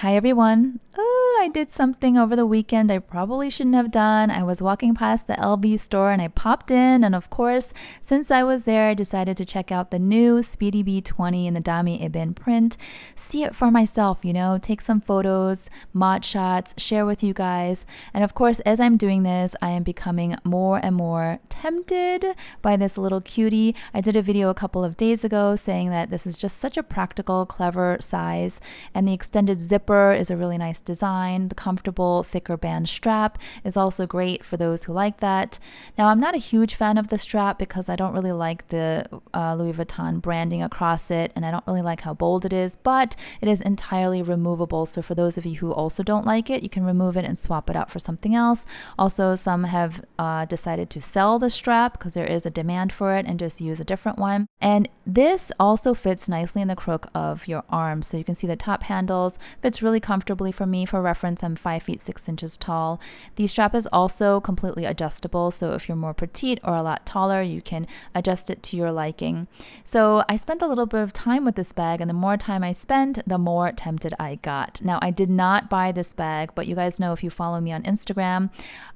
Hi everyone. Oh, I did something over the weekend I probably shouldn't have done. I was walking past the LV store and I popped in, and of course, since I was there, I decided to check out the new Speedy B20 in the Damier Ebene print, see it for myself, take some photos, mod shots, share with you guys. And of course, as I'm doing this, I am becoming more and more tempted by this little cutie. I did a video a couple of days ago saying that this is just such a practical, clever size, and the extended zipper is a really nice design. The comfortable thicker band strap is also great for those who like that. Now, I'm not a huge fan of the strap because I don't really like the Louis Vuitton branding across it, and I don't really like how bold it is, but it is entirely removable. So for those of you who also don't like it, you can remove it and swap it out for something else. Also, some have decided to sell the strap because there is a demand for it and just use a different one. And this also fits nicely in the crook of your arm. So you can see the top handles fits really comfortably for me. For reference, I'm 5 feet 6 inches tall. The strap is also completely adjustable, so if you're more petite or a lot taller, you can adjust it to your liking. So I spent a little bit of time with this bag, and the more time I spent, the more tempted I got. Now, I did not buy this bag, but you guys know if you follow me on Instagram,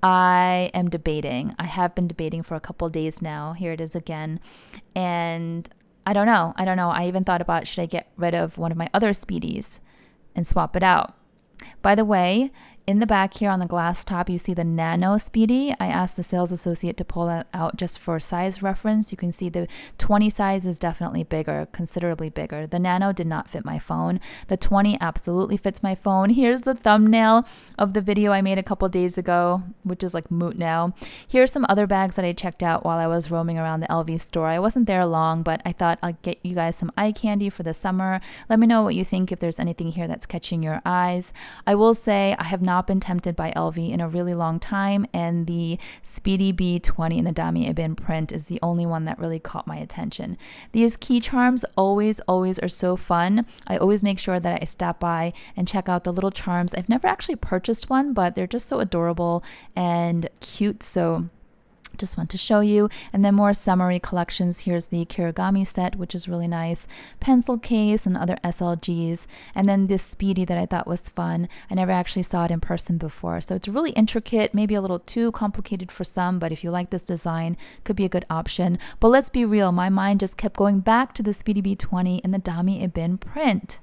I am debating. I have been debating for a couple days now. Here it is again. And I don't know. I even thought about, should I get rid of one of my other Speedies and swap it out? By the way, in the back here on the glass top, you see the Nano Speedy. I asked the sales associate to pull that out just for size reference. You can see the 20 size is definitely bigger, considerably bigger. The Nano did not fit my phone. The 20 absolutely fits my phone. Here's the thumbnail of the video I made a couple days ago, which is like moot now. Here's some other bags that I checked out while I was roaming around the LV store. I wasn't there long, but I thought I'd get you guys some eye candy for the summer. Let me know what you think, if there's anything here that's catching your eyes. I will say I have not been tempted by LV in a really long time, and the Speedy B20 in the Damier Ebene print is the only one that really caught my attention. These key charms always are so fun. I always make sure that I stop by and check out the little charms. I've never actually purchased one, but they're just so adorable and cute, so just want to show you. And then more summery collections. Here's the Kirigami set, which is really nice. Pencil case and other SLGs. And then this Speedy that I thought was fun. I never actually saw it in person before. So it's really intricate, maybe a little too complicated for some, but if you like this design, could be a good option. But let's be real, my mind just kept going back to the Speedy B20 in the Damier Ebene print.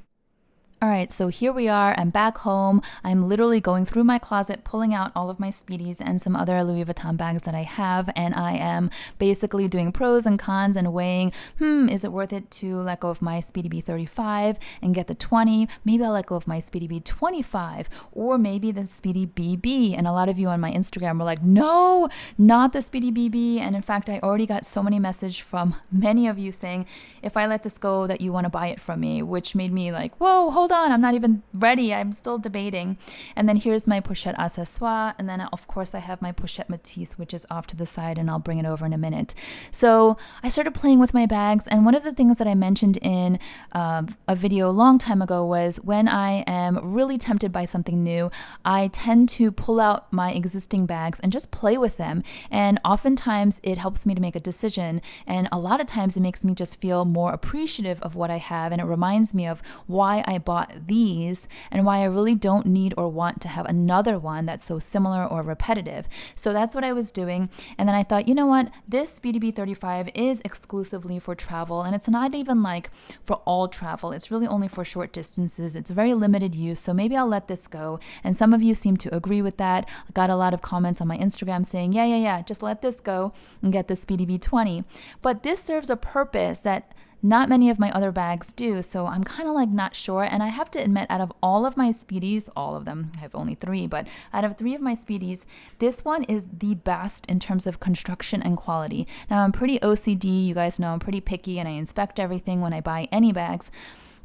All right, so here we are. I'm back home. I'm literally going through my closet, pulling out all of my Speedies and some other Louis Vuitton bags that I have, and I am basically doing pros and cons and weighing, is it worth it to let go of my Speedy B35 and get the 20? Maybe I'll let go of my Speedy B25, or maybe the Speedy BB. And a lot of you on my Instagram were like, no, not the Speedy BB. And in fact, I already got so many messages from many of you saying, if I let this go, that you want to buy it from me, which made me like, whoa, hold on, I'm not even ready. I'm still debating. And then here's my Pochette accessoire. And then of course I have my Pochette Matisse, which is off to the side, and I'll bring it over in a minute. So I started playing with my bags. And one of the things that I mentioned in a video a long time ago was when I am really tempted by something new, I tend to pull out my existing bags and just play with them. And oftentimes it helps me to make a decision. And a lot of times it makes me just feel more appreciative of what I have. And it reminds me of why I bought these and why I really don't need or want to have another one that's so similar or repetitive. So that's what I was doing. And then I thought, you know what? This Speedy B35 is exclusively for travel, and it's not even like for all travel. It's really only for short distances. It's very limited use. So maybe I'll let this go. And some of you seem to agree with that. I got a lot of comments on my Instagram saying, yeah, just let this go and get the Speedy B20. But this serves a purpose that not many of my other bags do, so I'm kind of like not sure. And I have to admit, out of all of my Speedies, all of them, I have only 3, but out of 3 of my Speedies, this one is the best in terms of construction and quality. Now, I'm pretty OCD, you guys know I'm pretty picky, and I inspect everything when I buy any bags.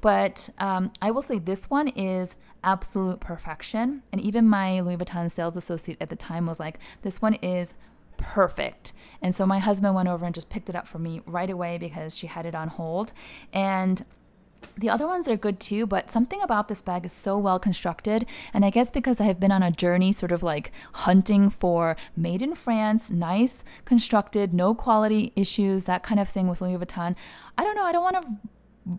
But I will say this one is absolute perfection. And even my Louis Vuitton sales associate at the time was like, this one is perfect. And so my husband went over and just picked it up for me right away because she had it on hold. And the other ones are good too, but something about this bag is so well constructed. And I guess because I have been on a journey sort of like hunting for made in France, nice constructed, no quality issues, that kind of thing with Louis Vuitton. I don't know, I don't want to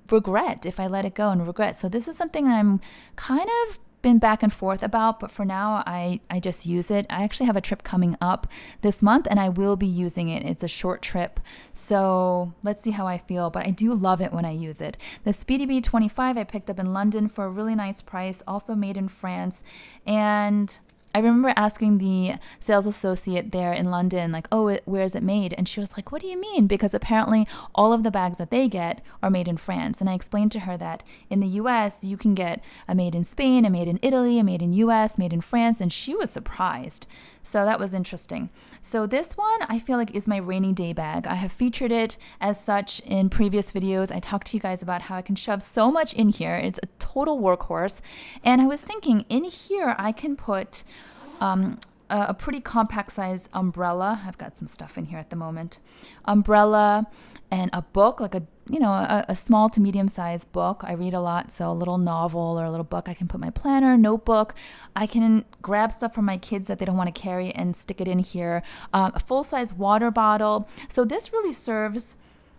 regret if I let it go and regret. So this is something I'm kind of been back and forth about, but for now I just use it. I actually have a trip coming up this month and I will be using it. It's a short trip, so let's see how I feel, but I do love it when I use it. The Speedy B25 I picked up in London for a really nice price, also made in France, and I remember asking the sales associate there in London, like, oh, where is it made? And she was like, what do you mean? Because apparently all of the bags that they get are made in France. And I explained to her that in the US, you can get a made in Spain, a made in Italy, a made in US, made in France. And she was surprised. So that was interesting. So this one I feel like is my rainy day bag. I have featured it as such in previous videos. I talked to you guys about how I can shove so much in here. It's a total workhorse. And I was thinking in here I can put a pretty compact size umbrella. I've got some stuff in here at the moment. Umbrella and a book, like a small to medium sized book. I read a lot, so a little novel or a little book. I can put my planner, notebook. I can grab stuff from my kids that they don't want to carry and stick it in here. A full size water bottle. So this really serves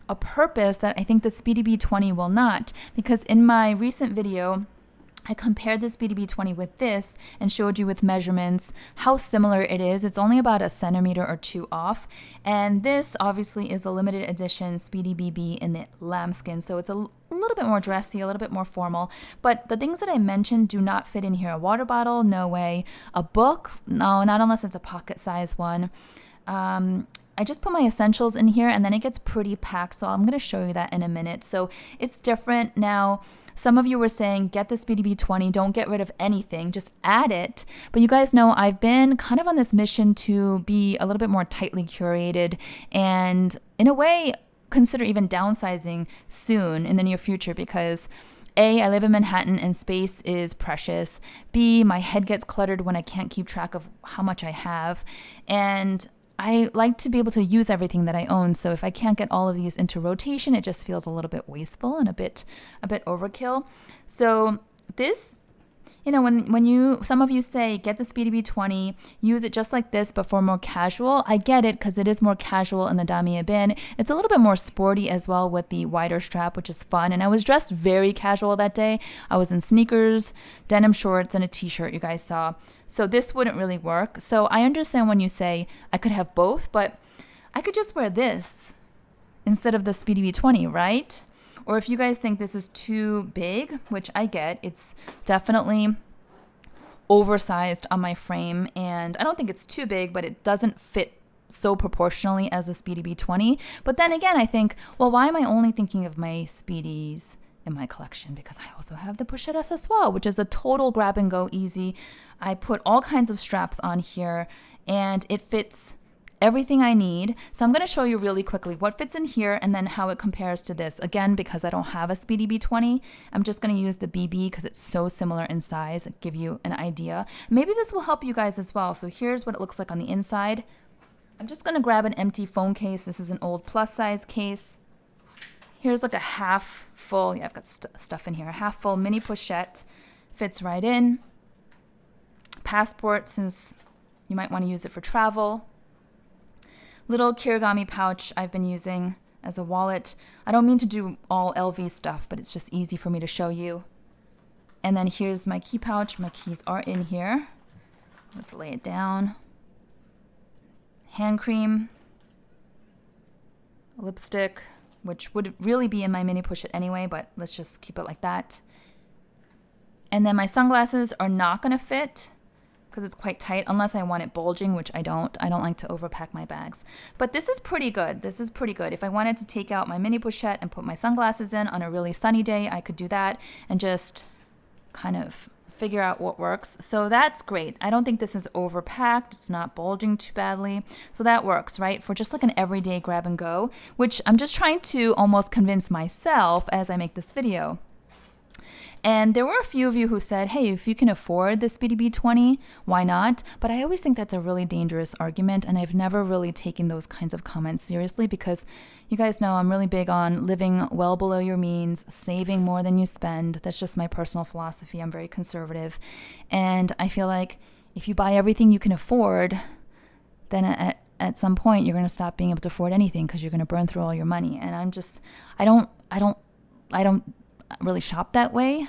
a purpose that I think the Speedy B20 will not, because in my recent video, I compared the Speedy B20 with this and showed you with measurements how similar it is. It's only about 1 centimeter or 2 off. And this obviously is the limited edition Speedy BB in the lambskin. So it's a little bit more dressy, a little bit more formal. But the things that I mentioned do not fit in here. A water bottle, no way. A book, no, not unless it's a pocket size one. I just put my essentials in here and then it gets pretty packed. So I'm going to show you that in a minute. So it's different now. Some of you were saying, get the Speedy B20, don't get rid of anything, just add it. But you guys know I've been kind of on this mission to be a little bit more tightly curated and in a way consider even downsizing soon in the near future because A, I live in Manhattan and space is precious. B, my head gets cluttered when I can't keep track of how much I have. And I like to be able to use everything that I own. So if I can't get all of these into rotation, it just feels a little bit wasteful and a bit overkill. So this, when some of you say, get the Speedy B20, use it just like this, but for more casual, I get it because it is more casual in the Damier Ebene. It's a little bit more sporty as well with the wider strap, which is fun. And I was dressed very casual that day. I was in sneakers, denim shorts, and a t-shirt you guys saw. So this wouldn't really work. So I understand when you say I could have both, but I could just wear this instead of the Speedy B20, right? Or if you guys think this is too big, which I get, it's definitely oversized on my frame. And I don't think it's too big, but it doesn't fit so proportionally as a Speedy B20. But then again, I think, well, why am I only thinking of my Speedies in my collection? Because I also have the Pochette accessoire, which is a total grab and go easy. I put all kinds of straps on here and it fits everything I need. So I'm going to show you really quickly what fits in here and then how it compares to this. Again, because I don't have a Speedy B20, I'm just going to use the BB because it's so similar in size. It'll give you an idea. Maybe this will help you guys as well. So here's what it looks like on the inside. I'm just going to grab an empty phone case. This is an old plus size case. Here's like a half full, yeah, I've got stuff in here. A half full mini pochette, fits right in. Passport, since you might want to use it for travel. Little kirigami pouch I've been using as a wallet. I don't mean to do all LV stuff, but it's just easy for me to show you. And then here's my key pouch. My keys are in here. Let's lay it down. Hand cream. Lipstick, which would really be in my mini pochette anyway, but let's just keep it like that. And then my sunglasses are not going to fit because it's quite tight unless I want it bulging, which I don't. I don't like to overpack my bags. But this is pretty good. This is pretty good. If I wanted to take out my mini pochette and put my sunglasses in on a really sunny day, I could do that and just kind of figure out what works. So that's great. I don't think this is overpacked. It's not bulging too badly. So that works, right? For just like an everyday grab and go, which I'm just trying to almost convince myself as I make this video. And there were a few of you who said, hey, if you can afford the Speedy B20, why not? But I always think that's a really dangerous argument, and I've never really taken those kinds of comments seriously because you guys know I'm really big on living well below your means, saving more than you spend. That's just my personal philosophy. I'm very conservative. And I feel like if you buy everything you can afford, then at some point you're going to stop being able to afford anything because you're going to burn through all your money. And I don't I don't really shop that way.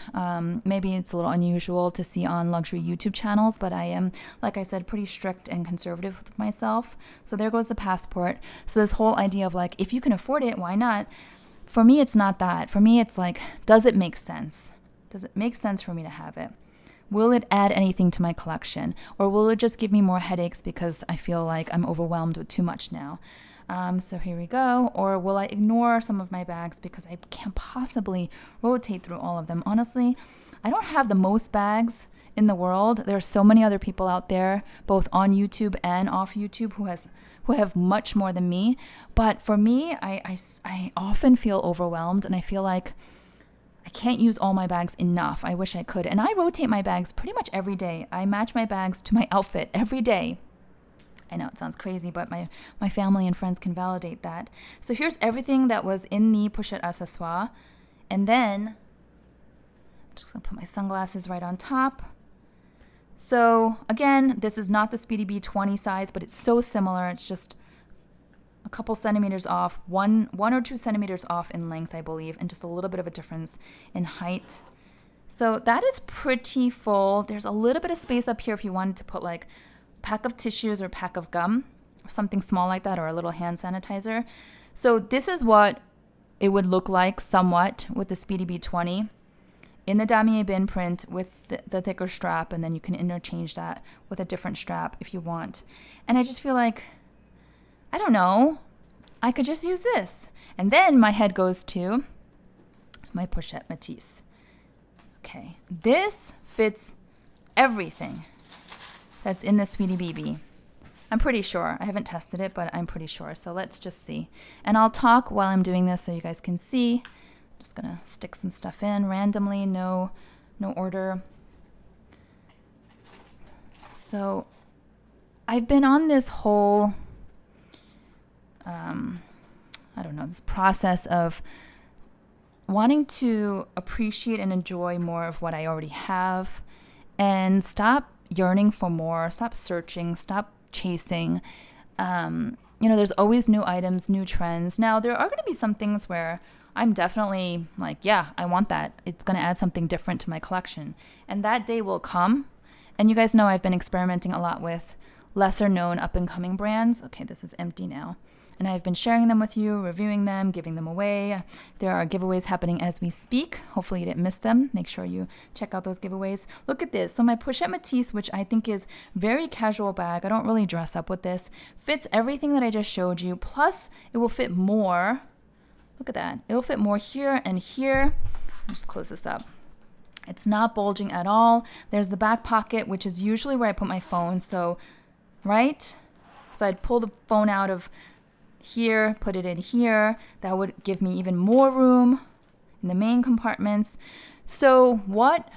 Maybe it's a little unusual to see on luxury YouTube channels, but I am, like I said, pretty strict and conservative with myself. So there goes the passport. So this whole idea of like, if you can afford it, why not? For me, it's not that. For me, it's like, does it make sense? Does it make sense for me to have it? Will it add anything to my collection? Or will it just give me more headaches because I feel like I'm overwhelmed with too much now? So here we go. Or will I ignore some of my bags because I can't possibly rotate through all of them? Honestly, I don't have the most bags in the world. There are so many other people out there, both on YouTube and off YouTube, who have much more than me. But for me, I often feel overwhelmed, and I feel like I can't use all my bags enough. I wish I could. And I rotate my bags pretty much every day. I match my bags to my outfit every day. I know it sounds crazy, but my family and friends can validate that. So here's everything that was in the Pochette accessoire. And then I'm just going to put my sunglasses right on top. So again, this is not the Speedy B20 size, but it's so similar. It's just a couple centimeters off, one or 2 centimeters off in length, I believe, and just a little bit of a difference in height. So that is pretty full. There's a little bit of space up here if you wanted to put like pack of tissues or pack of gum or something small like that, or a little hand sanitizer. So this is what it would look like somewhat with the Speedy B20 in the Damier Ebene print with the thicker strap, and then you can interchange that with a different strap if you want. And I just feel like, I don't know, I could just use this. And then my head goes to my Pochette Matisse. Okay, this fits everything that's in the Speedy BB. I'm pretty sure. I haven't tested it, but I'm pretty sure. So let's just see. And I'll talk while I'm doing this so you guys can see. I'm just gonna stick some stuff in randomly, no order. So I've been on this whole, this process of wanting to appreciate and enjoy more of what I already have and stop yearning for more, stop searching, stop chasing. There's always new items, new trends. Now, there are going to be some things where I'm definitely like, yeah, I want that. It's going to add something different to my collection. And that day will come. And you guys know I've been experimenting a lot with lesser known up and coming brands. Okay, this is empty now. And I've been sharing them with you, reviewing them, giving them away. There are giveaways happening as we speak. Hopefully you didn't miss them. Make sure you check out those giveaways. Look at this. So my Pochette Matisse, which I think is very casual bag. I don't really dress up with this. Fits everything that I just showed you. Plus, it will fit more. Look at that. It will fit more here and here. Just close this up. It's not bulging at all. There's the back pocket, which is usually where I put my phone. So, right? So I'd pull the phone out of here, put it in here. That would give me even more room in the main compartments. So what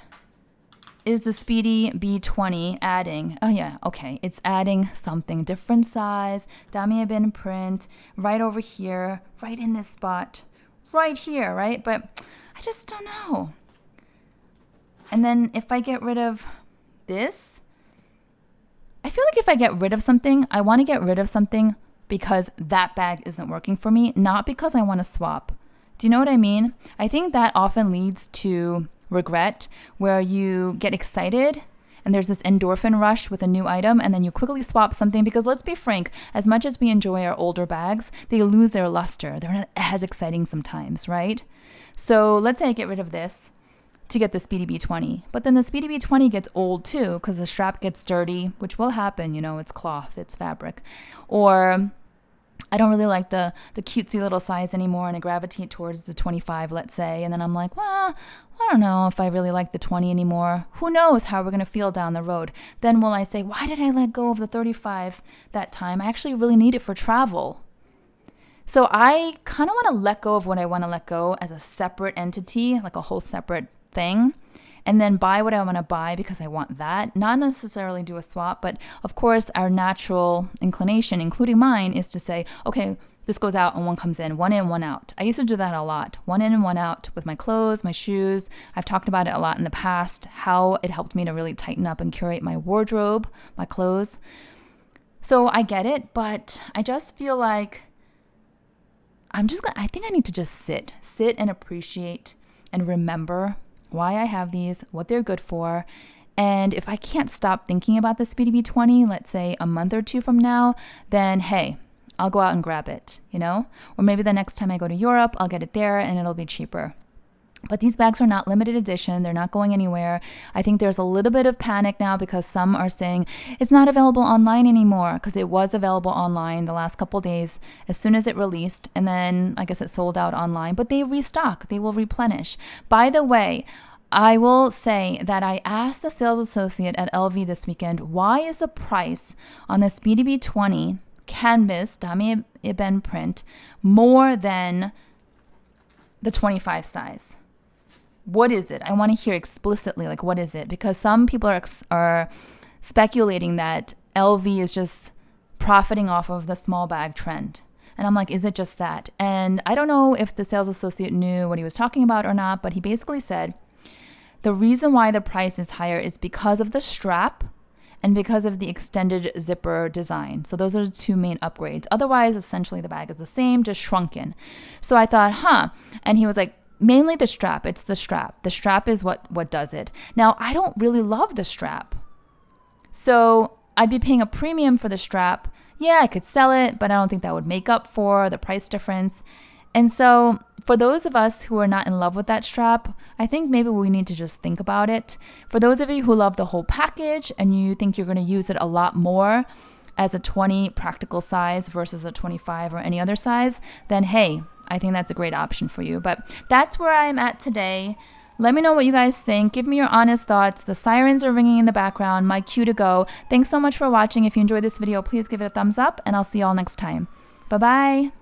is the Speedy B20 adding? Oh yeah, okay. It's adding something different size, Damier Ebene print, right over here, right in this spot, right here, right? But I just don't know. And then if I get rid of this, I feel like if I get rid of something, I want to get rid of something because that bag isn't working for me, not because I want to swap. Do you know what I mean? I think that often leads to regret, where you get excited and there's this endorphin rush with a new item, and then you quickly swap something because, let's be frank, as much as we enjoy our older bags, they lose their luster. They're not as exciting sometimes, right? So let's say I get rid of this to get the Speedy B20. But then the Speedy B20 gets old too because the strap gets dirty, which will happen, it's cloth, it's fabric. Or I don't really like the cutesy little size anymore and I gravitate towards the 25, let's say. And then I'm like, well, I don't know if I really like the 20 anymore. Who knows how we're going to feel down the road. Then will I say, why did I let go of the 35 that time? I actually really need it for travel. So I kind of want to let go of what I want to let go as a separate entity, like a whole separate thing, and then buy what I want to buy because I want that. Not necessarily do a swap, but of course our natural inclination, including mine, is to say, okay, this goes out and one comes in, one out. I used to do that a lot, one in and one out with my clothes, my shoes. I've talked about it a lot in the past, how it helped me to really tighten up and curate my wardrobe, my clothes. So I get it, but I just feel like I think I need to just sit and appreciate and remember why I have these, what they're good for. And if I can't stop thinking about the Speedy B20, let's say a month or two from now, then hey, I'll go out and grab it, you know? Or maybe the next time I go to Europe, I'll get it there and it'll be cheaper. But these bags are not limited edition. They're not going anywhere. I think there's a little bit of panic now because some are saying it's not available online anymore, because it was available online the last couple days as soon as it released. And then I guess it sold out online, but they restock. They will replenish. By the way, I will say that I asked the sales associate at LV this weekend, why is the price on the Speedy B20 canvas Damier Ebene print more than the 25 size? What is it? I want to hear explicitly, like, what is it? Because some people are speculating that LV is just profiting off of the small bag trend. And I'm like, is it just that? And I don't know if the sales associate knew what he was talking about or not, but he basically said, the reason why the price is higher is because of the strap and because of the extended zipper design. So those are the two main upgrades. Otherwise, essentially the bag is the same, just shrunken. So I thought, And he was like, mainly the strap. It's the strap. The strap is what does it. Now, I don't really love the strap. So I'd be paying a premium for the strap. Yeah, I could sell it, but I don't think that would make up for the price difference. And so for those of us who are not in love with that strap, I think maybe we need to just think about it. For those of you who love the whole package and you think you're going to use it a lot more as a 20 practical size versus a 25 or any other size, then hey, I think that's a great option for you. But that's where I'm at today. Let me know what you guys think. Give me your honest thoughts. The sirens are ringing in the background. My cue to go. Thanks so much for watching. If you enjoyed this video, please give it a thumbs up and I'll see y'all next time. Bye-bye.